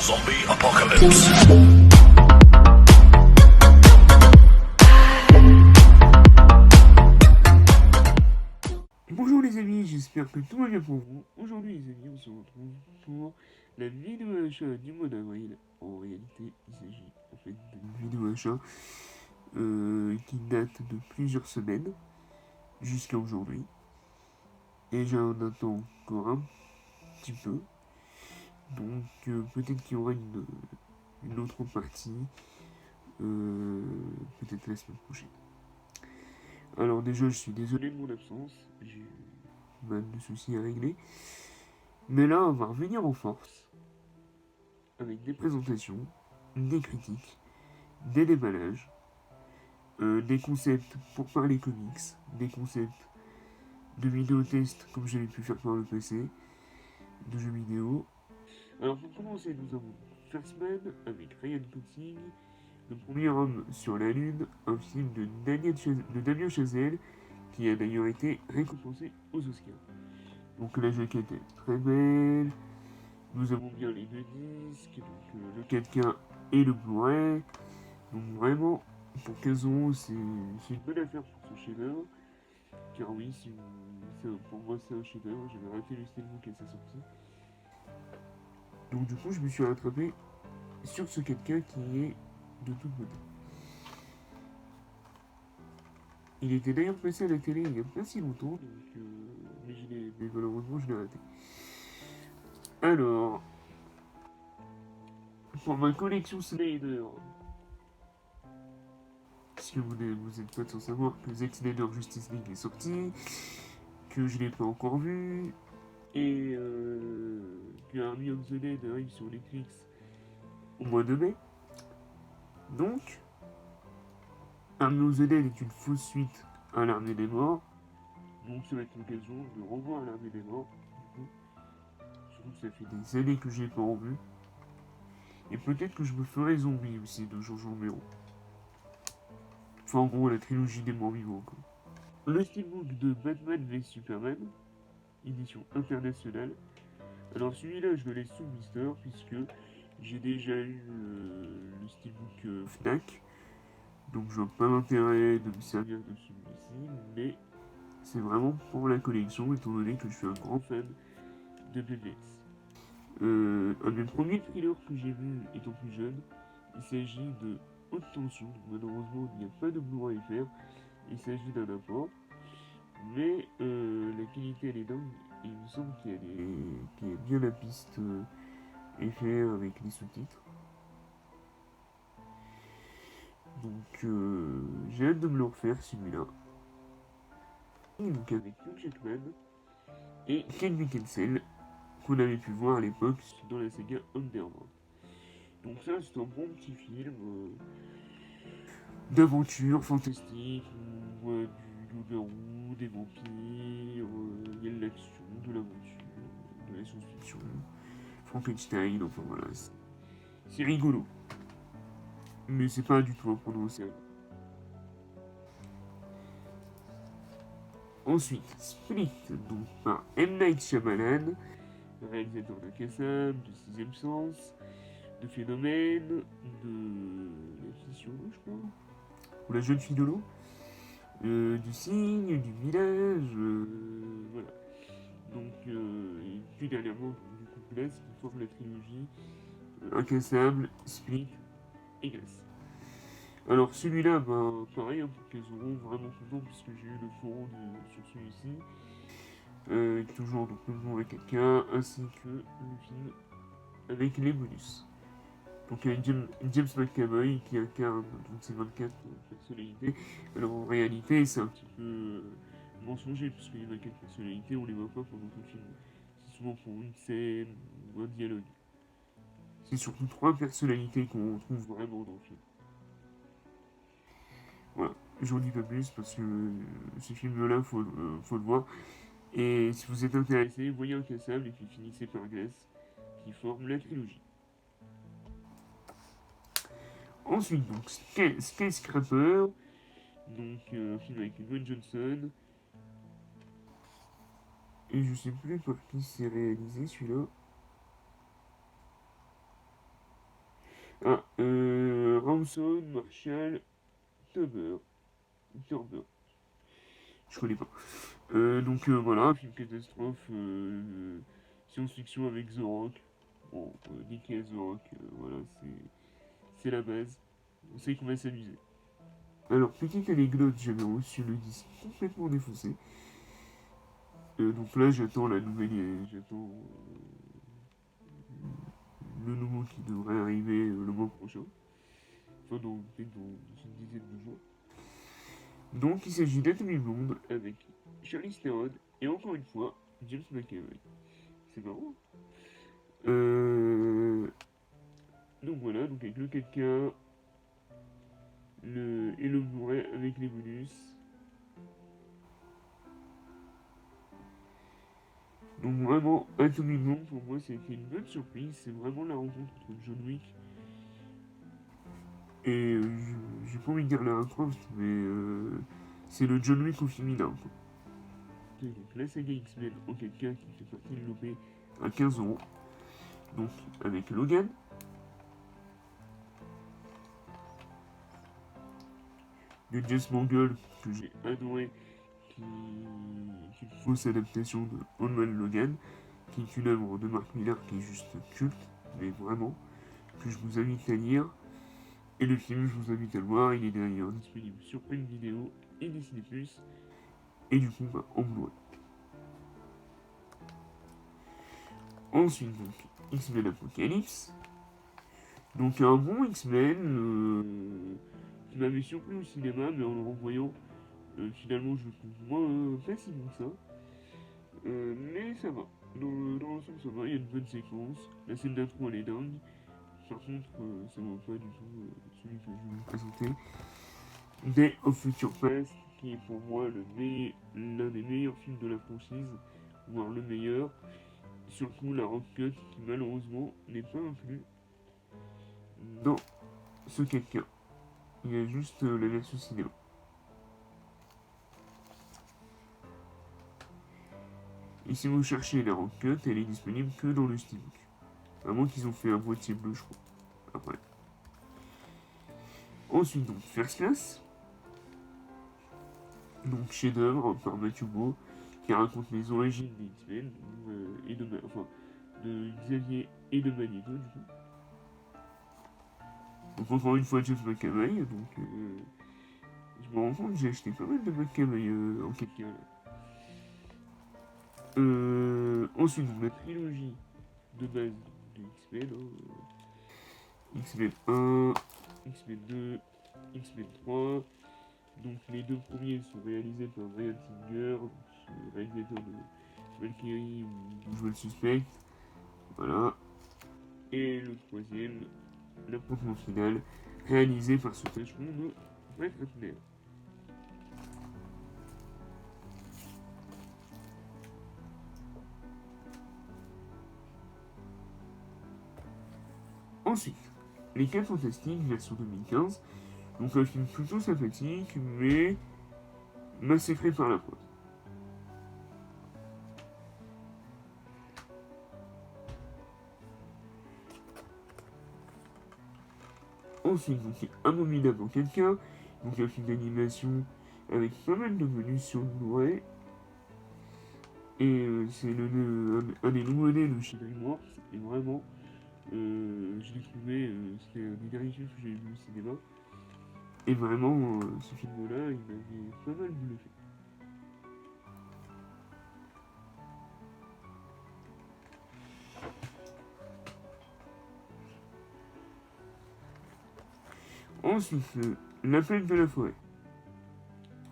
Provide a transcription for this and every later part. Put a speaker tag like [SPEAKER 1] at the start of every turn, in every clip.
[SPEAKER 1] Zombie Apocalypse.
[SPEAKER 2] Bonjour les amis, j'espère que tout va bien pour vous. Aujourd'hui les amis, on se retrouve pour la vidéo achat du mois d'avril. En réalité, il s'agit en fait d'une vidéo achat qui date de plusieurs semaines jusqu'à aujourd'hui. Et j'en attends encore un petit peu. Donc peut-être qu'il y aura une autre partie, peut-être la semaine prochaine. Alors déjà, je suis désolé de mon absence, j'ai eu mal de soucis à régler. Mais là, on va revenir en force, avec des présentations, des critiques, des déballages, des concepts pour parler comics, des concepts de vidéo-tests comme j'avais pu faire par le passé, de jeux vidéo. Alors pour commencer, nous avons First Man avec Ryan Gosling, Le premier homme sur la Lune, un film de Damien Chazelle qui a d'ailleurs été récompensé aux Oscars. Donc la jaquette est très belle. Nous avons bien les deux disques, donc le 4K et le Blu-ray. Donc vraiment, pour 15 €, c'est une bonne affaire pour ce chef-d'œuvre. Car oui, pour moi c'est un chef-d'œuvre. J'avais raté le Steelbook à sa sortie. Donc du coup, je me suis rattrapé sur ce 4K qui est de toute beauté. Il était d'ailleurs passé à la télé il n'y a pas si longtemps, donc, mais malheureusement je l'ai raté. Alors, pour ma collection Snyder, puisque vous n'êtes pas sans savoir que Zack Snyder Justice League est sorti, que je l'ai pas encore vu, et que Army of the Dead arrive sur Netflix au mois de mai. Donc, Army of the Dead est une fausse suite à l'Armée des Morts, donc ça va être l'occasion de revoir l'Armée des Morts. Du coup, surtout que ça fait des années que j'ai pas revu. Et peut-être que je me ferai Zombie aussi de Georges Romero. Enfin, en gros, la trilogie des morts vivants, quoi. Le steelbook de Batman v Superman, édition internationale. Alors celui-là, je le laisse sous blister, puisque j'ai déjà eu le steelbook Fnac. Donc je vois pas l'intérêt de me servir de celui-ci, mais c'est vraiment pour la collection, étant donné que je suis un grand fan de BVS. Un des premiers thrillers que j'ai vu étant plus jeune, il s'agit de Haute Tension. Malheureusement, il n'y a pas de Blu-ray à faire. Il s'agit d'un apport. Mais la qualité elle est dingue. Et il me semble qu'il y a bien la piste FR avec les sous-titres. Donc j'ai hâte de me le refaire celui-là. Donc avec Hugh Jackman et Ken Beckinsale qu'on avait pu voir à l'époque dans la saga Underworld. Donc ça c'est un bon petit film d'aventure fantastique où du loup-garou, des vampires, il y a de l'action, de l'aventure, de la science-fiction, Frankenstein, enfin voilà, c'est rigolo. Mais c'est pas du tout à prendre au sérieux. Ensuite, Split, donc par M. Night Shyamalan, réalisateur de Kassam, de Sixième Sens, de Phénomène, de La fille sur l'eau, je crois, ou La jeune fille de l'eau, du cygne, du village, voilà. Donc, et puis dernièrement, du coup, Glace qui forme la trilogie Incassable, Split et Glace. Alors celui-là, ben, pareil, hein, pour 15 €, vraiment content puisque j'ai eu le forum sur celui-ci. Toujours donc le jour à 4K, ainsi que le film avec les bonus. Donc il y a James McAvoy qui incarne donc ses 24 personnalités. Alors en réalité, c'est un petit peu mensonger puisque les 24 personnalités, on les voit pas pendant tout le film. C'est souvent pour une scène ou un dialogue. C'est surtout 3 personnalités qu'on retrouve vraiment dans le film. Voilà, j'en dis pas plus parce que ce film-là, faut le voir. Et si vous êtes intéressé, voyez Incassable et puis finissez par Glace qui forme la trilogie. Ensuite, donc, Skyscraper, donc un film avec Dwayne Johnson. Et je sais plus par qui c'est réalisé celui-là. Ransom, Marshall, Turber. Turber. Je connais pas. Donc voilà, film catastrophe, science-fiction avec The Rock. Bon, niquer The Rock, voilà, c'est la base. On sait qu'on va s'amuser. Alors, petite anecdote, j'avais reçu le disque complètement défaussé. Donc là, j'attends la nouvelle. J'attends le nouveau qui devrait arriver le mois prochain. Enfin, peut-être dans une dizaine de jours. Donc, il s'agit d'Atomy Blonde avec Charlize Theron et encore une fois, James McAvoy. C'est marrant. Euh, donc voilà, donc avec le 4K et le Blu-ray avec les bonus. Donc vraiment, Atomy Blonde pour moi c'était une bonne surprise. C'est vraiment la rencontre entre John Wick et j'ai pas envie de dire Lara Croft, mais c'est le John Wick au féminin. Quoi. Donc la saga X-Men en 4K qui fait partie de l'OP à 15 €. Donc avec Logan, de Jess Mangold que j'ai adoré, qui est une fausse adaptation de Old Man Logan, qui est une œuvre de Mark Millar qui est juste culte, mais vraiment, que je vous invite à lire. Et le film, je vous invite à le voir, il est d'ailleurs disponible sur une vidéo et Disney+, et du coup, en Blu-ray. Ensuite, donc, X-Men Apocalypse. Donc un bon X-Men qui m'avait surpris au cinéma, mais en le revoyant, finalement, je le trouve moins pas si bon que ça. Mais ça va. Dans l'ensemble, ça va. Il y a une bonne séquence. La scène d'intro, elle est dingue. Par contre, ça va pas du tout celui que je vais vous présenter. Day of Future Past, qui est pour moi l'un des meilleurs films de la franchise, voire le meilleur. Surtout la Rock Cut, qui malheureusement n'est pas inclus dans ce 4K. Il y a juste la version cinéma. Et si vous cherchez la Rock Cut, elle est disponible que dans le Steelbook. À moins qu'ils ont fait un boîtier bleu, je crois. Après. Ensuite, donc, First Class. Donc, chef-d'œuvre par Matthew Beau, qui raconte les origines des X-Men, de Xavier et de Magneto, du coup. Donc, encore une fois, James McAvoy. Donc, je me rends compte que j'ai acheté pas mal de McAvoy en 4K. Ensuite, donc, la trilogie de base de X-Men. X-Men 1, X-Men 2, X-Men 3. Donc les deux premiers sont réalisés par Bryan Singer, réalisateur de Valkyrie ou Je le suspect. Voilà. Et le troisième, l'affrontement final, réalisé par ce tâcheron de Brett Ratner. Ensuite, Les 4 Fantastiques, version 2015. Donc un film plutôt sympathique, mais massacré par la prod. Ensuite, donc Abominable en 4K, donc un film d'animation avec pas mal de bonus sur le Blu-ray. Et c'est un des nouveaux-nés de chez DreamWorks, et vraiment, je l'ai trouvé, c'était un des derniers films que j'ai vu au cinéma. Et vraiment, ce film-là, il m'avait pas mal bluffé. Ensuite, L'appel de la forêt,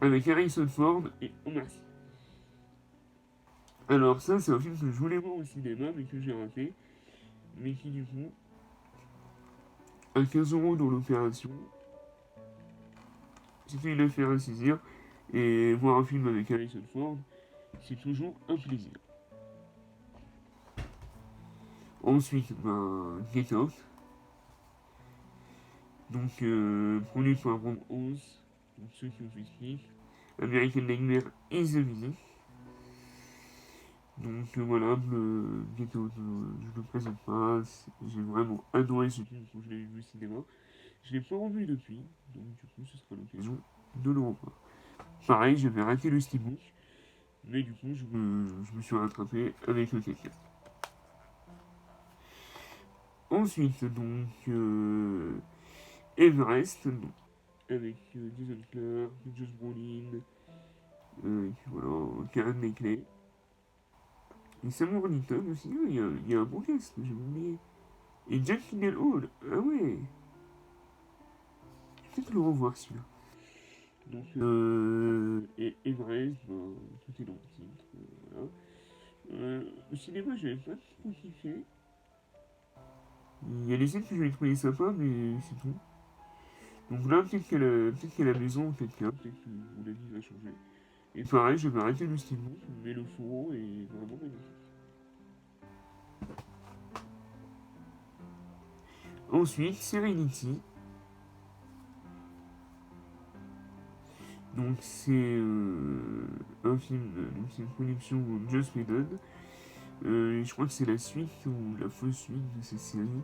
[SPEAKER 2] avec Harrison Ford et Omar Sy. Alors ça, c'est un film que je voulais voir au cinéma, mais que j'ai raté. Mais qui du coup, à 15 € dans l'opération, c'était une affaire à saisir. Et voir un film avec Harrison Ford, c'est toujours un plaisir. Ensuite, Get Out. Donc, produit par Ron House, donc ceux qui vous expliquent. American Nightmare et The Visit. Donc voilà, Get Out, je le présente pas, j'ai vraiment adoré ce film quand je l'ai vu au cinéma. Je l'ai pas revu depuis, donc du coup ce sera l'occasion de le revoir. Pareil, j'avais raté le steelbook, mais du coup je me suis rattrapé avec le caca. Ensuite, donc, Everest, donc, avec Jason Clarke, Josh Brolin, voilà, Karen Knightley. Et Sam Worthington aussi, il y a un bon cast, j'ai oublié. Et Jack Hall, ah ouais, je vais peut-être le revoir celui-là. Donc, et Everest, ben, tout est dans le titre, voilà. Au cinéma, j'avais pas trop kiffé. Il y a des scènes que j'avais trouvé sympa, mais c'est tout. Donc là, peut-être qu'à la maison, peut-être peut-être que mon avis va changer. Et pareil, j'avais arrêté le steelbook, mais le fourreau est vraiment magnifique. Ensuite, Serenity. Donc c'est un film, donc c'est une production Joss Whedon. Je crois que c'est la suite ou la fausse suite de cette série.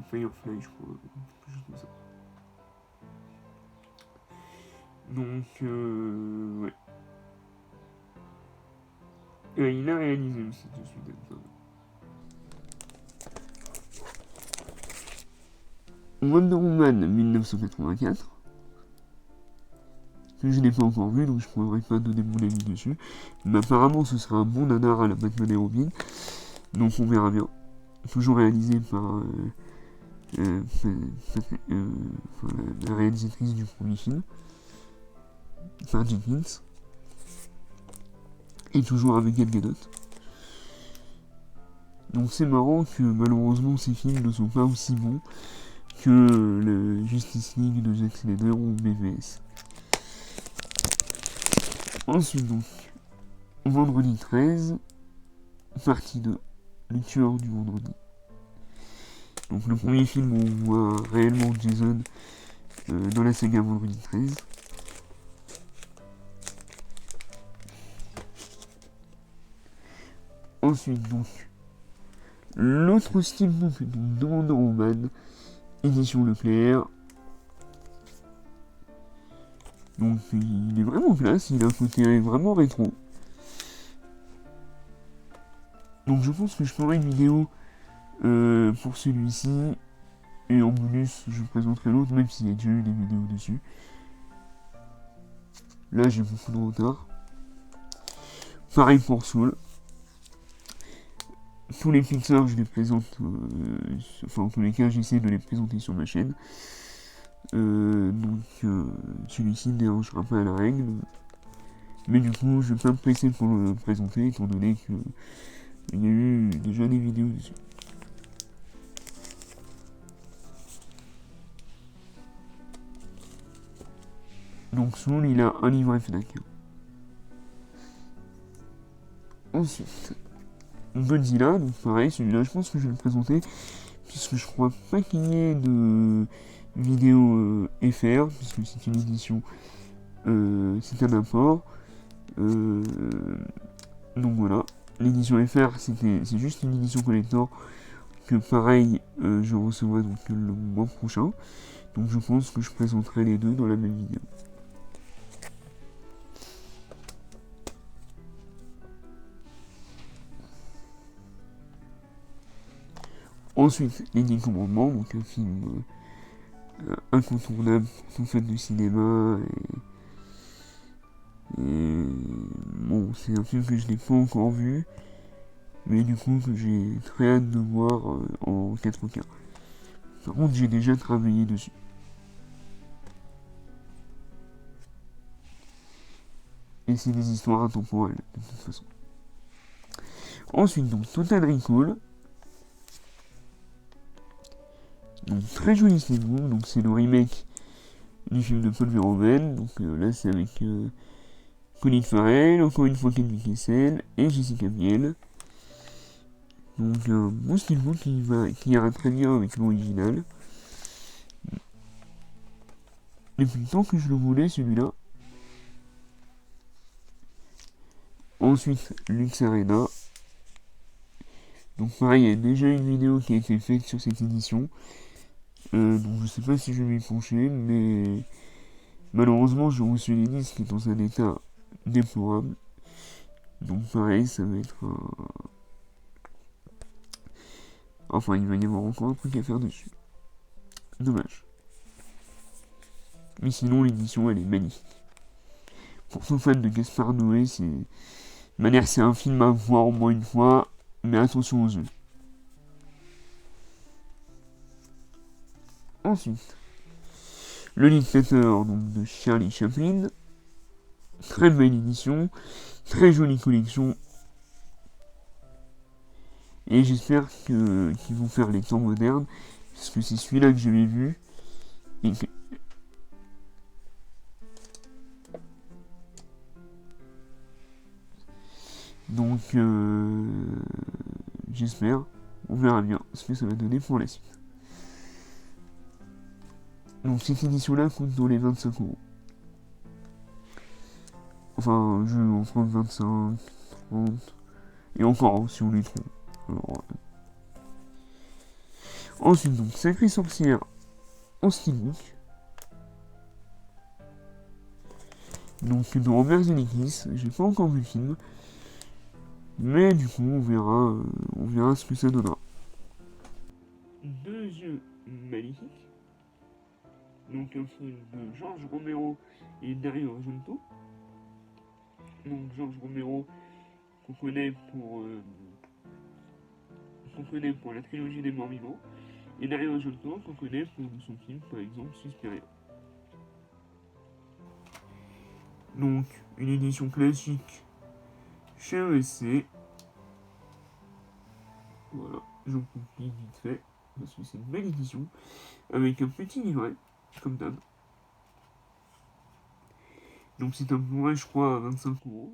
[SPEAKER 2] Firefly, je crois, quelque chose comme ça. Donc, ouais. Il a réalisé aussi Joss Whedon. Wonder Woman 1984. Que je n'ai pas encore vu, donc je ne pourrais pas donner mon avis dessus. Mais apparemment, ce sera un bon nanar à la Batman et Robin. Donc on verra bien. Toujours réalisé par la réalisatrice du premier film, par Jenkins. Et toujours avec Gal Gadot. Donc c'est marrant que malheureusement ces films ne sont pas aussi bons que le Justice League de Zack Snyder ou BVS. Ensuite donc, vendredi 13, partie 2, le tueur du vendredi. Donc le premier film où on voit réellement Jason dans la saga vendredi 13. Ensuite donc, l'autre steelbook de Wonder Woman, édition Leclerc. Donc il est vraiment classe, il a un côté vraiment rétro. Donc je pense que je ferai une vidéo pour celui-ci. Et en bonus, je présenterai l'autre, même s'il y a déjà eu des vidéos dessus. Là, j'ai beaucoup de retard. Pareil pour Soul. Tous les Pixar, je les présente. Enfin, en tous les cas, j'essaie de les présenter sur ma chaîne. Donc, celui-ci ne dérangera pas à la règle. Mais du coup, je vais pas me presser pour le présenter, étant donné qu'il y a eu déjà des vidéos dessus. Donc Soul, il a un livret Fnac. Ensuite, Godzilla, donc pareil, celui-là, je pense que je vais le présenter, puisque je crois pas qu'il y ait de vidéo FR, puisque c'est une édition, c'est un import. Donc voilà, l'édition FR, c'est juste une édition collector, que pareil, je recevrai donc le mois prochain. Donc je pense que je présenterai les deux dans la même vidéo. Ensuite, Les 10 Commandements, donc un film incontournable pour tout fan de cinéma. Et bon, c'est un film que je n'ai pas encore vu, mais du coup que j'ai très hâte de voir en 4K. Par contre, j'ai déjà travaillé dessus. Et c'est des histoires intemporelles, de toute façon. Ensuite, donc, Total Recall. Donc, très joli steelbook, donc c'est le remake du film de Paul Verhoeven. Donc là, c'est avec Colin Farrell, encore une fois Kate Beckinsale et Jessica Biel. Donc un bon steelbook qui ira très bien avec l'original. Depuis le temps que je le voulais, celui-là. Ensuite, Lux Arena. Donc pareil, il y a déjà une vidéo qui a été faite sur cette édition. Donc je sais pas si je vais m'y pencher, mais malheureusement j'ai reçu les disques dans un état déplorable. Donc pareil, ça va être enfin, il va y avoir encore un truc à faire dessus. Dommage. Mais sinon, l'édition, elle est magnifique. Pour tout fan de Gaspard Noé, c'est... manière, c'est un film à voir au moins une fois, mais attention aux yeux. Ensuite, le dictateur donc, de Charlie Chaplin. Très belle édition, très jolie collection. Et j'espère qu'ils vont faire les temps modernes, parce que c'est celui-là que j'avais vu. Et que... Donc, j'espère. On verra bien ce que ça va donner pour la suite. Donc cette édition-là coûte dans les 25€. Enfin, je entre 25, 30, et encore, si on les trouve. Alors, ensuite, donc, Sacrée Sorcière en steelbook. Donc, de Robert Zemeckis, j'ai pas encore vu le film. Mais du coup, on verra ce que ça donnera. Deux yeux magnifiques. Donc, un film de George Romero et Dario Argento. Donc, George Romero, qu'on connaît pour la trilogie des morts vivants, et Dario Argento, qu'on connaît pour son film, par exemple, Suspiria. Donc, une édition classique chez ESC. Voilà, j'en complie vite fait, parce que c'est une belle édition, avec un petit livret, comme d'hab. Donc c'est un Blu-ray, je crois, à 25€.